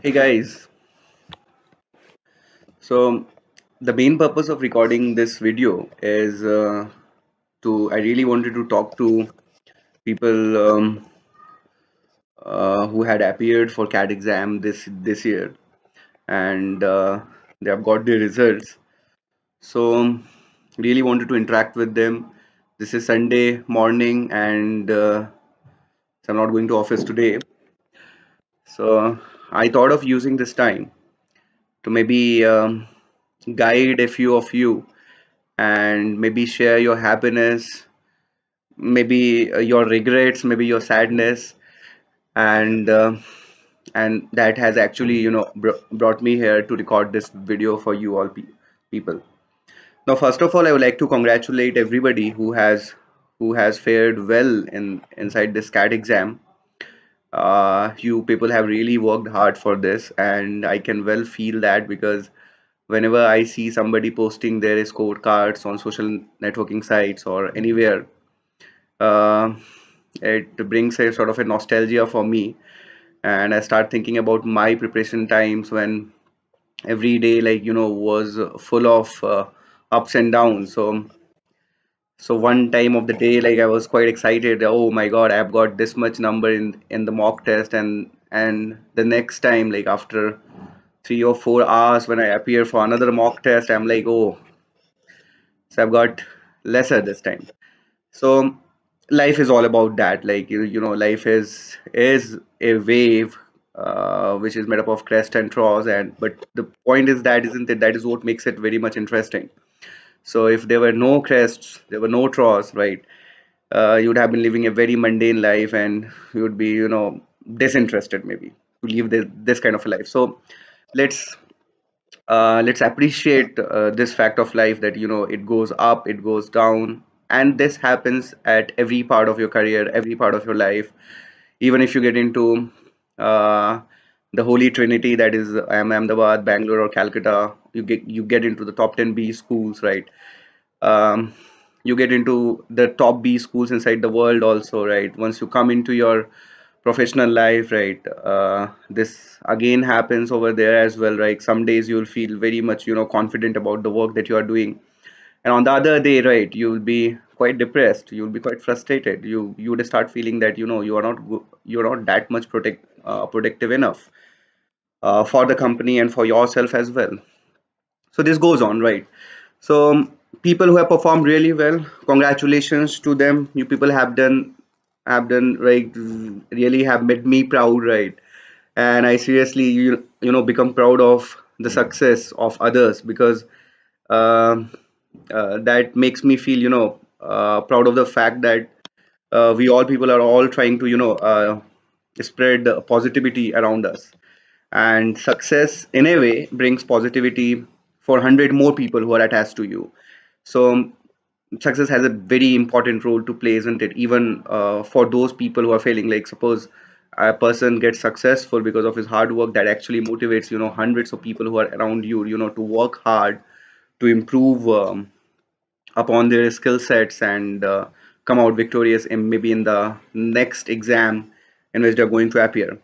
Hey guys, so the main purpose of recording this video is I really wanted to talk to people who had appeared for CAT exam this year, and they have got their results. So really wanted to interact with them. This is Sunday morning, and so I'm not going to office today. So I thought of using this time to maybe guide a few of you and maybe share your happiness, maybe your regrets, maybe your sadness, and that has actually brought me here to record this video for you all people. Now, first of all, I would like to congratulate everybody who has fared well in inside this CAT exam. You people have really worked hard for this, and I can well feel that because whenever I see somebody posting their scorecards on social networking sites or anywhere, uh, it brings a sort of a nostalgia for me, and I start thinking about my preparation times when every day was full of ups and downs. So one time of the day, like, I was quite excited. Oh my God, I've got this much number in the mock test, and the next time, like after 3 or 4 hours, when I appear for another mock test, I'm like, oh, so I've got lesser this time. So life is all about that. Like, life is a wave which is made up of crest and troughs, and but the point is that isn't it, that is what makes it very much interesting. So if there were no crests, there were no troughs, right? You would have been living a very mundane life, and you would be, disinterested maybe to live this kind of a life. So let's let's appreciate this fact of life, that it goes up, it goes down, and this happens at every part of your career, every part of your life. Even if you get into uh, the holy trinity, that is Ahmedabad, Bangalore, or Calcutta, you get into the top 10 B schools, right? um, you get into the top B schools inside the world also, right? Once you come into your professional life, right, this again happens over there as well, right? Some days you'll feel very much confident about the work that you are doing, and on the other day, right, you'll be quite depressed, you'll be quite frustrated, you would start feeling that you're not that much productive enough for the company and for yourself as well. So this goes on, right? So people who have performed really well, congratulations to them. You people have done right, really have made me proud, right? And I seriously become proud of the success of others, because um that makes me feel proud of the fact that we all people are all trying to spread positivity around us, and success in a way brings positivity for 100 more people who are attached to you. So success has a very important role to play, isn't it? Even for those people who are failing, like suppose a person gets successful because of his hard work, that actually motivates hundreds of people who are around you, to work hard to improve upon their skill sets, and come out victorious in maybe in the next exam in which they're going to appear.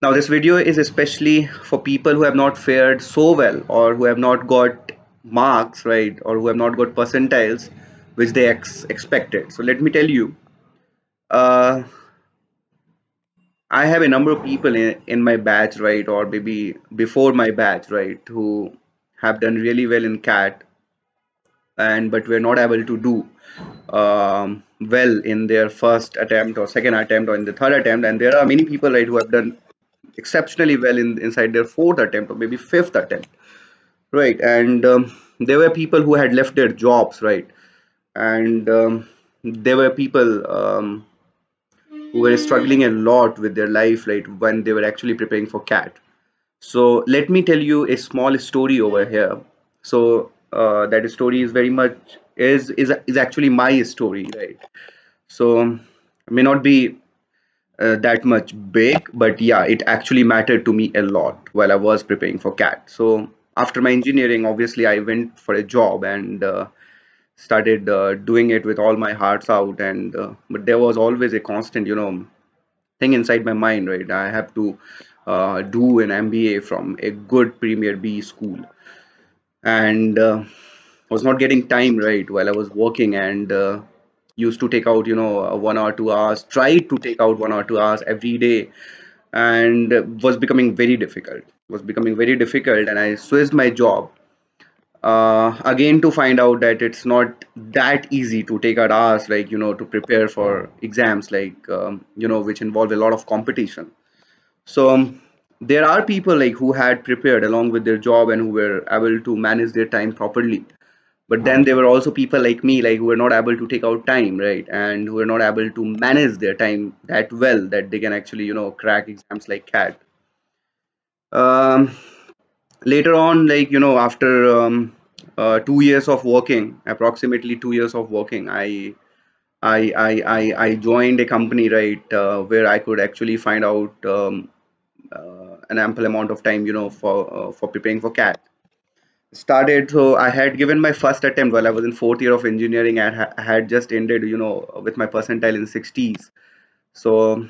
Now, this video is especially for people who have not fared so well, or who have not got marks, right, or who have not got percentiles which they expected. So let me tell you, uh, I have a number of people in my batch, right, or maybe before my batch, right, who have done really well in CAT, and but were not able to do well in their first attempt or second attempt or in the third attempt. And there are many people, right, who have done exceptionally well inside their fourth attempt or maybe fifth attempt, right? And there were people who had left their jobs, right? And there were people who were struggling a lot with their life, right, when they were actually preparing for CAT. So let me tell you a small story over here. So that story is very much is actually my story, right? So it may not be that much big, but yeah, it actually mattered to me a lot while I was preparing for CAT. So after my engineering, obviously I went for a job, and started doing it with all my hearts out. And but there was always a constant, thing inside my mind, right? I have to do an MBA from a good Premier B school, and was not getting time right while I was working, and used to take out 1 hour 2 hours, tried to take out 1 or 2 hours every day, and was becoming very difficult, and I switched my job again to find out that it's not that easy to take out hours, like to prepare for exams, like which involve a lot of competition. So there are people like who had prepared along with their job and who were able to manage their time properly, but then there were also people like me, like who were not able to take out time, right, and who were not able to manage their time that well that they can actually crack exams like cat. um, Later on, like after 2 years of working, approximately 2 years of working, I joined a company, right, where I could actually find out an ample amount of time for preparing for cat. Started, so I had given my first attempt while I was in fourth year of engineering, and I had just ended with my percentile in 60s. So,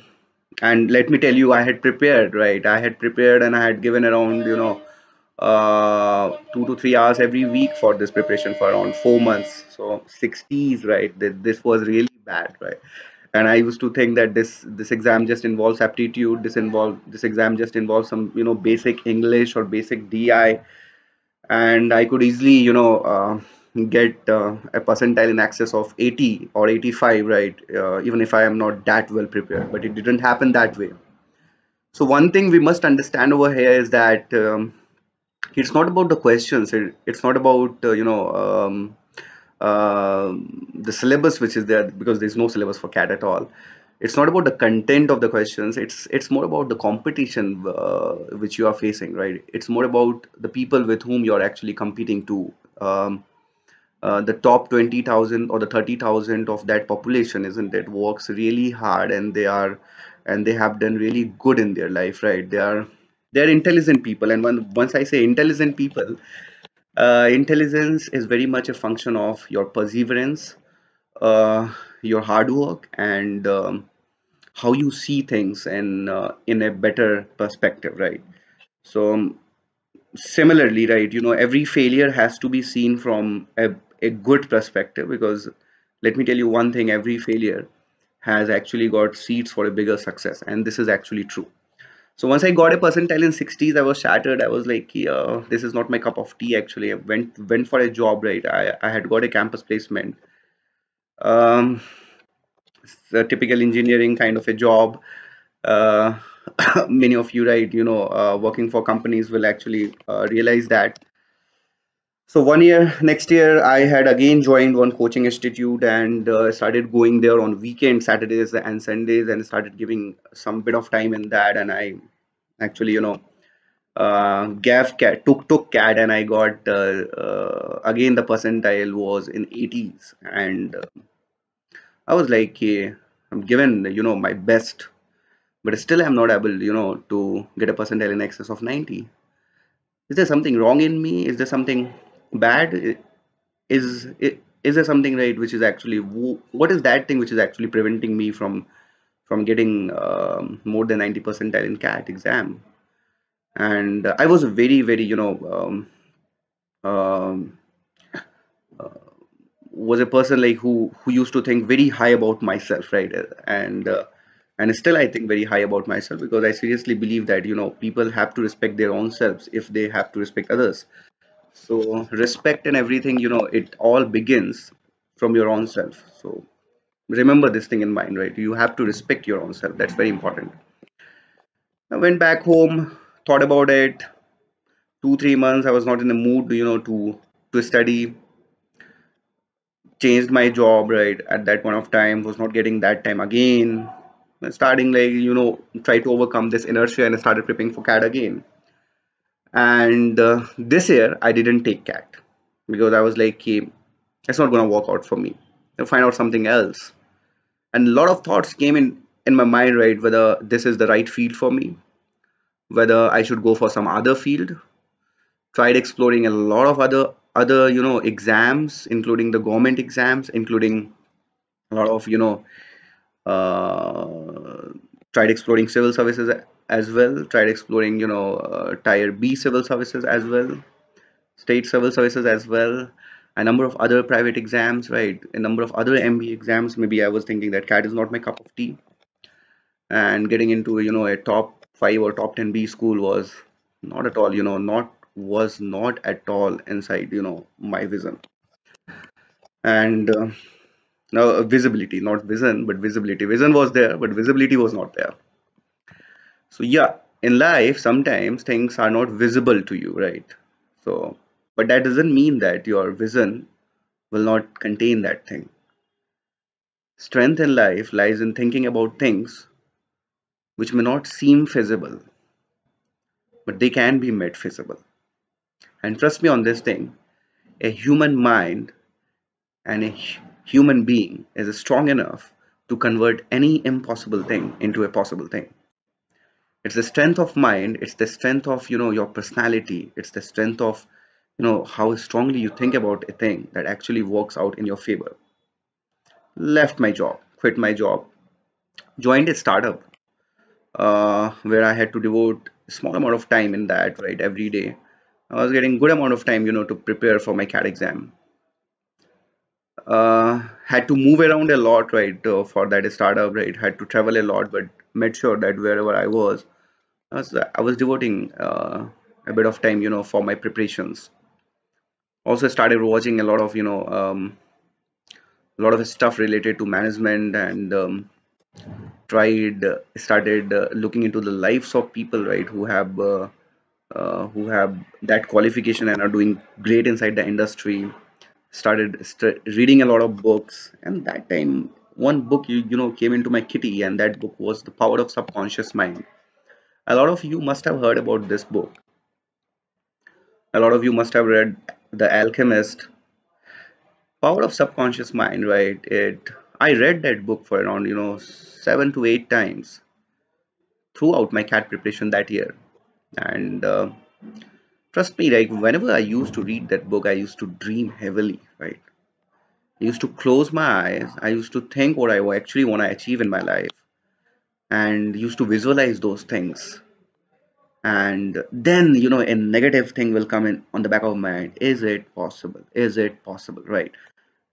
and let me tell you, I had prepared, right, I had prepared, and I had given around 2 to 3 hours every week for this preparation for around 4 months. So 60s, right, this was really bad, right. And I used to think that this exam just involves aptitude, this exam just involves some basic English or basic DI, and I could easily get a percentile in excess of 80 or 85, right, even if I am not that well prepared. But it didn't happen that way. So one thing we must understand over here is that it's not about the questions, it's not about the syllabus which is there, because there's no syllabus for cat at all. It's not about the content of the questions, it's more about the competition which you are facing, right. It's more about the people with whom you're actually competing to. The top 20,000 or the 30,000 of that population, isn't it, works really hard, and they have done really good in their life, right. They're intelligent people, and once I say intelligent people, intelligence is very much a function of your perseverance, your hard work, and how you see things in a better perspective, right. So similarly, right, every failure has to be seen from a good perspective, because let me tell you one thing, every failure has actually got seeds for a bigger success, and this is actually true. So once I got a percentile in 60s, I was shattered. I was like, yeah, this is not my cup of tea. Actually, I went for a job, right. I had got a campus placement, um it's a typical engineering kind of a job. uh, Many of you, right, working for companies will actually realize that. So next year, I had again joined one coaching institute, and started going there on weekends, Saturdays and Sundays, and started giving some bit of time in that. And I actually, gave cat took cat, and I got again the percentile was in 80s, and I was like, I'm given my best, but still I'm not able to get a percentile in excess of 90. Is there something wrong in me? Is there something bad? Is there something, right, which is actually, what is that thing which is actually preventing me from getting more than 90 percentile in cat exam? And I was a very very um, was a person like who used to think very high about myself, right. And still I think very high about myself, because I seriously believe that people have to respect their own selves if they have to respect others. So respect and everything, it all begins from your own self. So remember this thing in mind, right. You have to respect your own self. That's very important. I went back home, thought about it. 2 3 months I was not in the mood to study. Changed my job, right, at that point of time, was not getting that time again. Starting, like, try to overcome this inertia, and I started preparing for cat again. And this year I didn't take cat, because I was like, "Hey, it's not going to work out for me. I'll find out something else." And a lot of thoughts came in my mind, right, whether this is the right field for me, whether I should go for some other field. Tried exploring a lot of other exams, including the government exams, including a lot of uh, Tried exploring civil services as well. Tried exploring, tier B civil services as well, state civil services as well, a number of other private exams, right? A number of other MBA exams. Maybe I was thinking that CAT is not my cup of tea, and getting into, a top 5 or top 10 B school was not at all, not at all inside, my vision. And now visibility, not vision, but visibility. Vision was there, but visibility was not there. So yeah, in life, sometimes things are not visible to you, right? So, but that doesn't mean that your vision will not contain that thing. Strength in life lies in thinking about things which may not seem feasible, but they can be made feasible. And trust me on this thing, a human mind and a human being is strong enough to convert any impossible thing into a possible thing. It's the strength of mind, it's the strength of, your personality, it's the strength of, how strongly you think about a thing that actually works out in your favor. Left my job, quit my job, joined a startup where I had to devote a small amount of time in that, right, every day. I was getting good amount of time, to prepare for my CAT exam. Had to move around a lot, right, for that startup, right. Had to travel a lot, but made sure that wherever I was, I was devoting a bit of time, for my preparations. Also started watching a lot of, a lot of stuff related to management, and tried started looking into the lives of people, right, who have that qualification and are doing great inside the industry. Started reading a lot of books, and that time one book came into my kitty, and that book was The Power of Subconscious Mind. A lot of you must have heard about this book. A lot of you must have read The Alchemist. Power of Subconscious Mind, right? I read that book for around 7 to 8 times throughout my CAT preparation that year. And trust me, like whenever I used to read that book, I used to dream heavily, right? I used to close my eyes. I used to think what I actually want to achieve in my life, and used to visualize those things. And then, a negative thing will come in on the back of my mind. Is it possible? Is it possible? Right.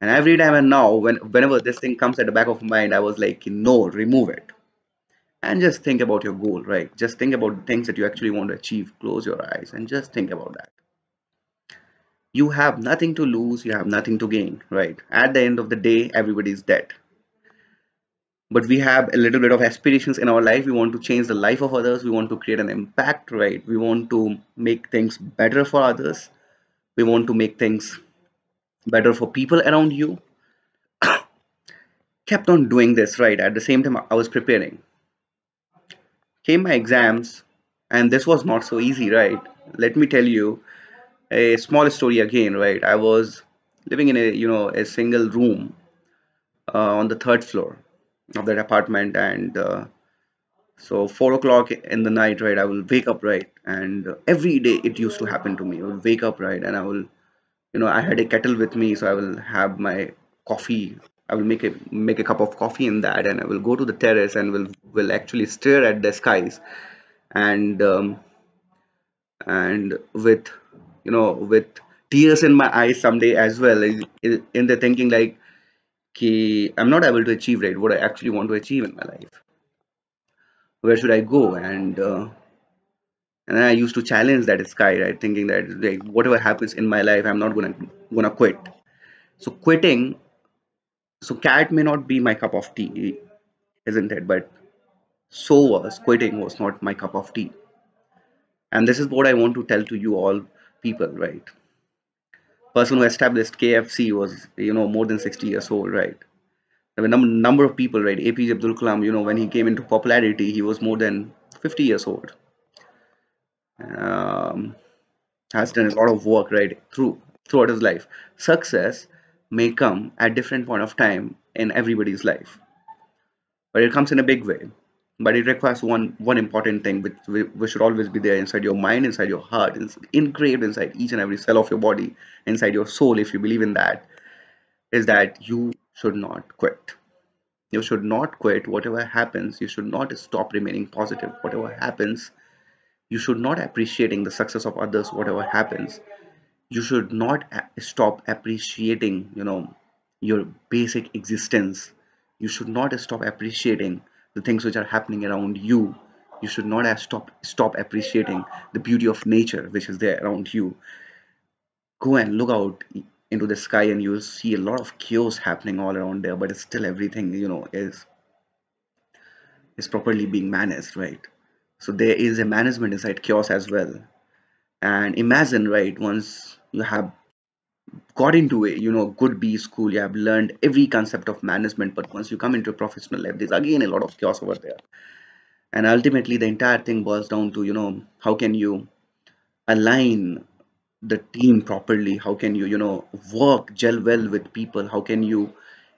And every time and now, whenever this thing comes at the back of my mind, I was like, no, remove it. And just think about your goal, right? Just think about the things that you actually want to achieve. Close your eyes and just think about that. You have nothing to lose, you have nothing to gain, right? At the end of the day, everybody's dead. But we have a little bit of aspirations in our life. We want to change the life of others, we want to create an impact, right? We want to make things better for others, we want to make things better for people around you. Kept on doing this, right? At the same time I was preparing, came my exams, and this was not so easy, right? Let me tell you a small story again, right? I was living in a single room on the third floor of that apartment, and so 4 o'clock in the night, right, I will wake up, right, and every day it used to happen to me. I will wake up, right, and I will, I had a kettle with me, so I will have my coffee. I will make a cup of coffee in that, and I will go to the terrace and will actually stare at the skies, and with, with tears in my eyes someday as well, in the thinking like, okay, I'm not able to achieve, right, what I actually want to achieve in my life. Where should I go? And then I used to challenge that sky, right, thinking that like whatever happens in my life, I'm not gonna quit. So quitting, so cat may not be my cup of tea, isn't it? But so was quitting was not my cup of tea. And this is what I want to tell to you all people, right? Person who established KFC was, more than 60 years old, right? There were number of people, right? APJ Abdul Kalam, when he came into popularity, he was more than 50 years old. Um, has done a lot of work, right, throughout his life. Success may come at different point of time in everybody's life, but it comes in a big way. But it requires one important thing, which should always be there inside your mind, inside your heart, engraved inside each and every cell of your body, inside your soul, if you believe in that, is that you should not quit. You should not quit whatever happens. You should not stop remaining positive whatever happens. You should not appreciating the success of others whatever happens. You should not stop appreciating, your basic existence. You should not stop appreciating the things which are happening around you. You should not stop appreciating the beauty of nature which is there around you. Go and look out into the sky and you'll see a lot of chaos happening all around there, but still everything, is properly being managed, right? So there is a management inside chaos as well. And imagine, right, once you have got into a good B school, you have learned every concept of management, but once you come into professional life, there's again a lot of chaos over there. And ultimately the entire thing boils down to, how can you align the team properly, how can you work gel well with people, how can you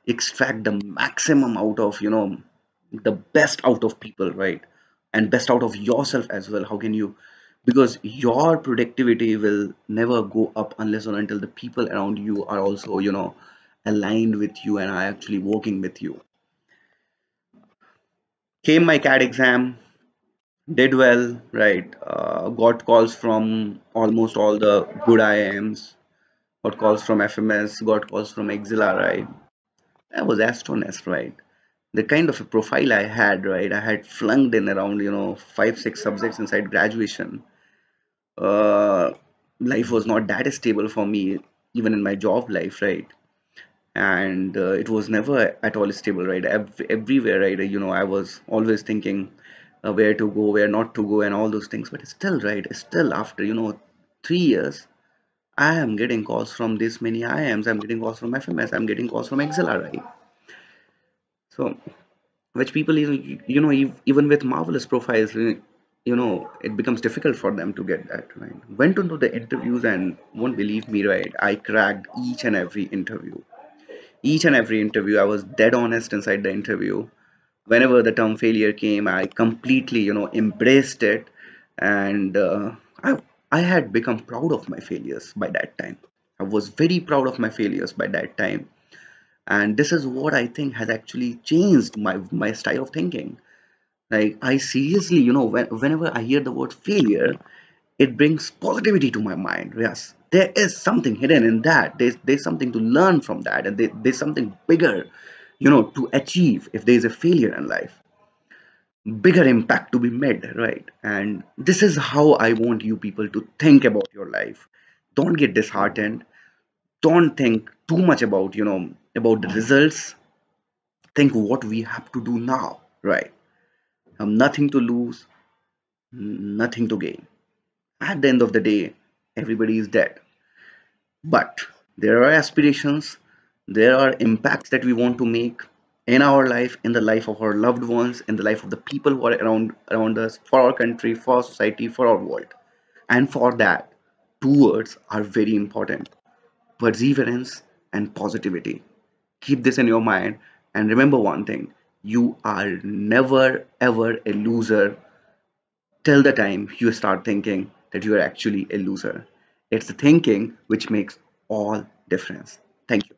extract the maximum out of the best out of people, right? And best out of yourself as well. How can you, because your productivity will never go up unless or until the people around you are also aligned with you and are actually working with you. Came my CAD exam, did well, right? Got calls from almost all the good IIMs, got calls from FMS, got calls from Exila, right? I was astonished, right? The kind of a profile I had, right? I had flunked in around, five, six subjects inside graduation. Uh, Life was not that stable for me, even in my job life, right? And it was never at all stable, right? Everywhere, right? I was always thinking where to go, where not to go, and all those things. But still, right? Still, after 3 years, I am getting calls from this many IIMs. I'm getting calls from FMS. I'm getting calls from XLRI. So, which people, even with marvelous profiles, it becomes difficult for them to get that, right? Went into the interviews and won't believe me, right? I cracked each and every interview. Each and every interview, I was dead honest inside the interview. Whenever the term failure came, I completely, embraced it. And I had become proud of my failures by that time. I was very proud of my failures by that time. And this is what I think has actually changed my style of thinking. Like, I seriously, whenever I hear the word failure, it brings positivity to my mind. Yes, there is something hidden in that. There's something to learn from that, and there's something bigger, to achieve if there is a failure in life. Bigger impact to be made, right? And this is how I want you people to think about your life. Don't get disheartened. Don't think too much about, about the results. Think what we have to do now, right? Have nothing to lose, nothing to gain. At the end of the day, everybody is dead. But there are aspirations, there are impacts that we want to make in our life, in the life of our loved ones, in the life of the people who are around us, for our country, for our society, for our world. And for that, two words are very important: perseverance and positivity. Keep this in your mind and remember one thing: you are never ever a loser till the time you start thinking that you are actually a loser. It's the thinking which makes all difference. Thank you.